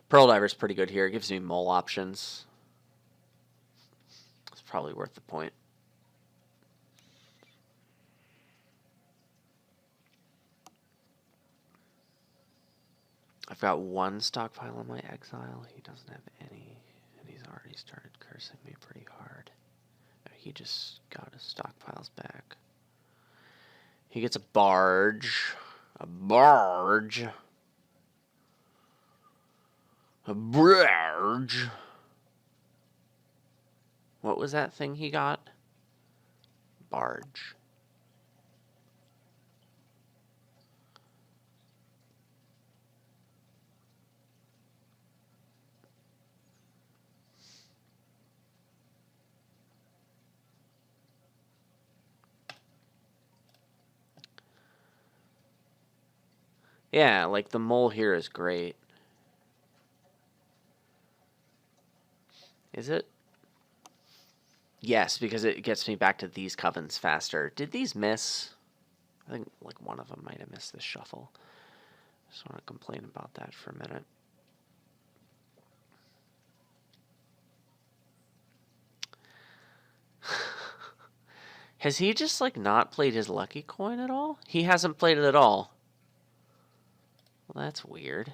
Pearl Diver's pretty good here. It gives me mole options. It's probably worth the point. I've got 1 stockpile on my exile. He doesn't have any, and he's already started cursing me pretty hard. He just got his stockpiles back. He gets a barge. A barge. A barge. What was that thing he got? Barge. Yeah, like the mole here is great. Is it? Yes, because it gets me back to these covens faster. Did these miss? I think like one of them might have missed this shuffle. Just want to complain about that for a minute. Has he just like not played his lucky coin at all? He hasn't played it at all. Well, that's weird.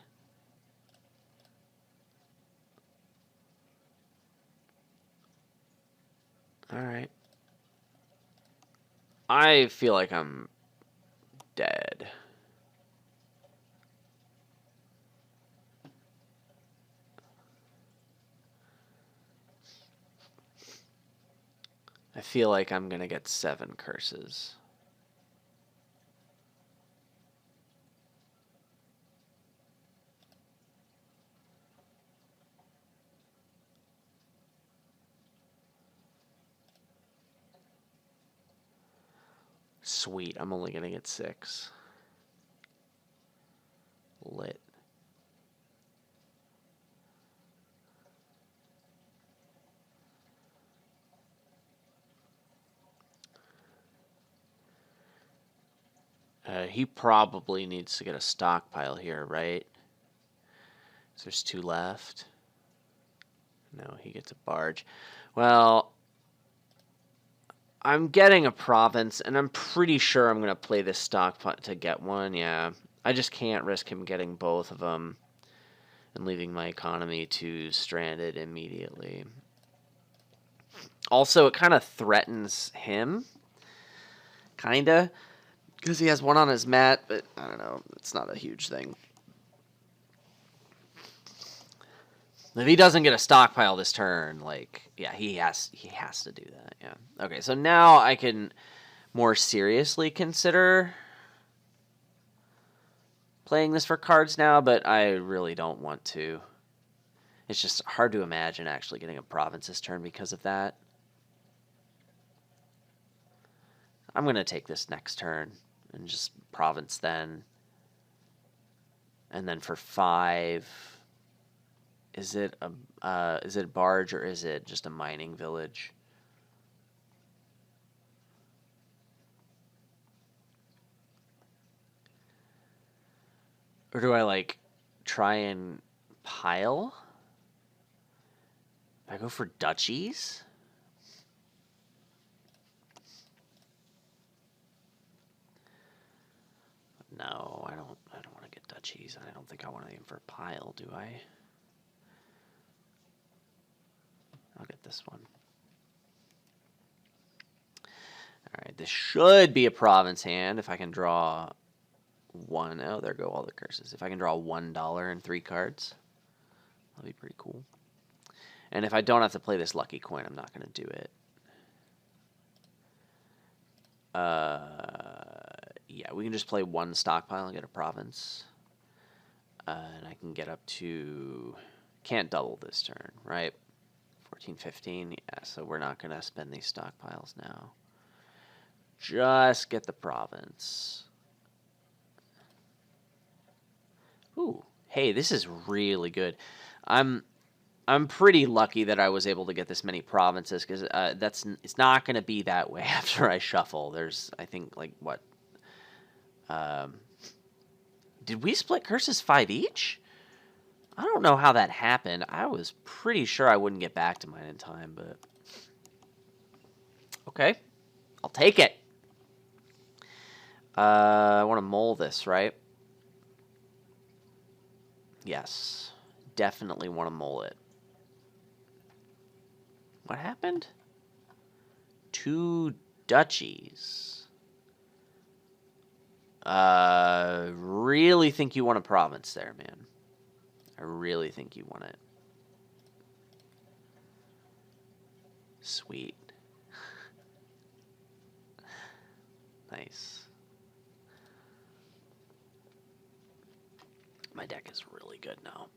All right. I feel like I'm dead. I feel like I'm gonna get 7 curses. Sweet, I'm only gonna get 6. Lit. He probably needs to get a stockpile here, right? So there's 2 left. No, he gets a barge. Well, I'm getting a province, and I'm pretty sure I'm going to play this stockpile to get one, yeah. I just can't risk him getting both of them and leaving my economy 2 stranded immediately. Also, it kind of threatens him. Kinda. Because he has 1 on his mat, but I don't know. It's not a huge thing. If he doesn't get a stockpile this turn, like, yeah, he has to do that, yeah. Okay, so now I can more seriously consider playing this for cards now, but I really don't want to. It's just hard to imagine actually getting a province this turn because of that. I'm going to take this next turn and just province then. And then for 5, is it a barge or is it just a mining village? Or do I like try and pile? I go for duchies? No, I don't want to get duchies. I don't think I want to aim for a pile, do I? I'll get this one. Alright, this should be a province hand if I can draw 1. Oh, there go all the curses. If I can draw $1 and 3 cards, that'll be pretty cool. And if I don't have to play this lucky coin, I'm not going to do it. Yeah, we can just play 1 stockpile and get a province. And I can get up to... Can't double this turn, right? 14, 15. Yeah, so we're not going to spend these stockpiles now. Just get the province. Ooh, hey, this is really good. I'm pretty lucky that I was able to get this many provinces because it's not going to be that way after I shuffle. There's, I think, like what? Did we split curses 5 each? I don't know how that happened. I was pretty sure I wouldn't get back to mine in time, but okay, I'll take it. I want to mole this, right? Yes, definitely want to mole it. What happened? 2 duchies. Really think you want a province there, man. I really think you want it. Sweet. Nice. My deck is really good now.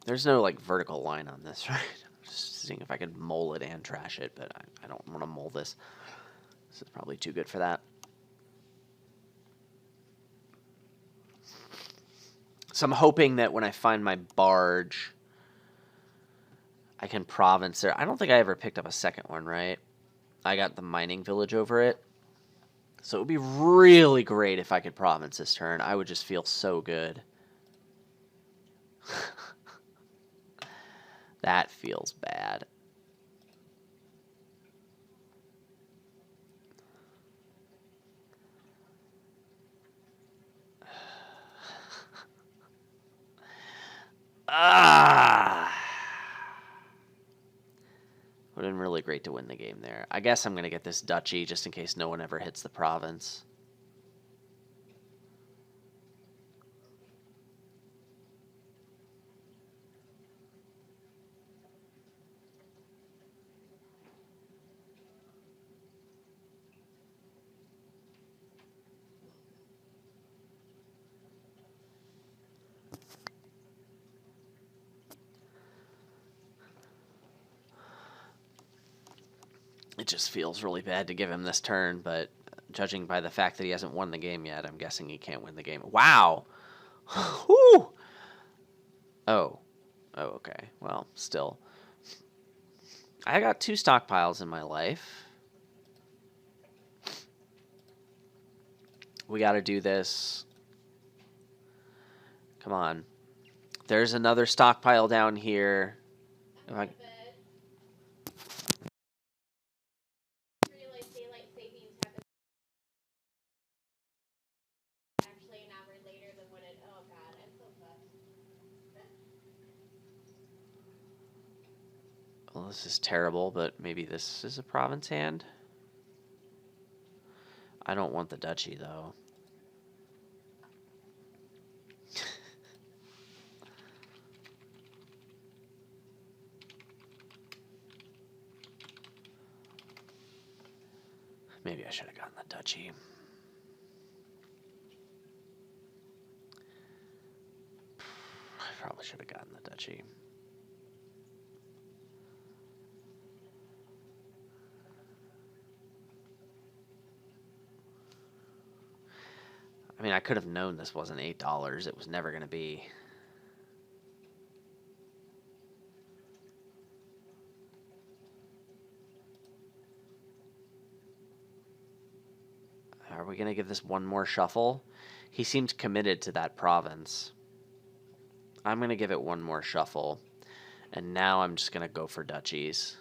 There's no, like, vertical line on this, right? I'm just seeing if I could mole it and trash it, but I don't want to mole this. This is probably too good for that. So I'm hoping that when I find my barge, I can province there. I don't think I ever picked up a second one, right? I got the mining village over it. So it would be really great if I could province this turn. I would just feel so good. That feels bad. Ah! Would have been really great to win the game there. I guess I'm going to get this duchy just in case no one ever hits the province. It just feels really bad to give him this turn, but judging by the fact that he hasn't won the game yet, I'm guessing he can't win the game. Wow! Whew! Oh. Oh, okay. Well, still. I got 2 stockpiles in my life. We got to do this. Come on. There's another stockpile down here. If I... Well, this is terrible, but maybe this is a province hand. I don't want the duchy, though. Maybe I should have gotten the duchy. I probably should have gotten the duchy. I mean, I could have known this wasn't $8. It was never going to be. Are we going to give this one more shuffle? He seemed committed to that province. I'm going to give it one more shuffle. And now I'm just going to go for duchies.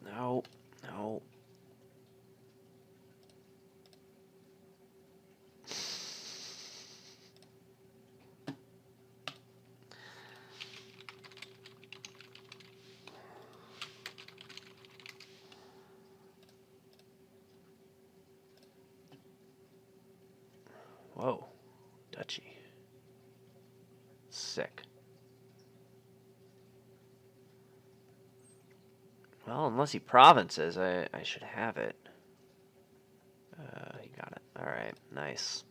No, no. Whoa, duchy. Sick. Well, unless he provinces, I should have it. He got it. All right, nice.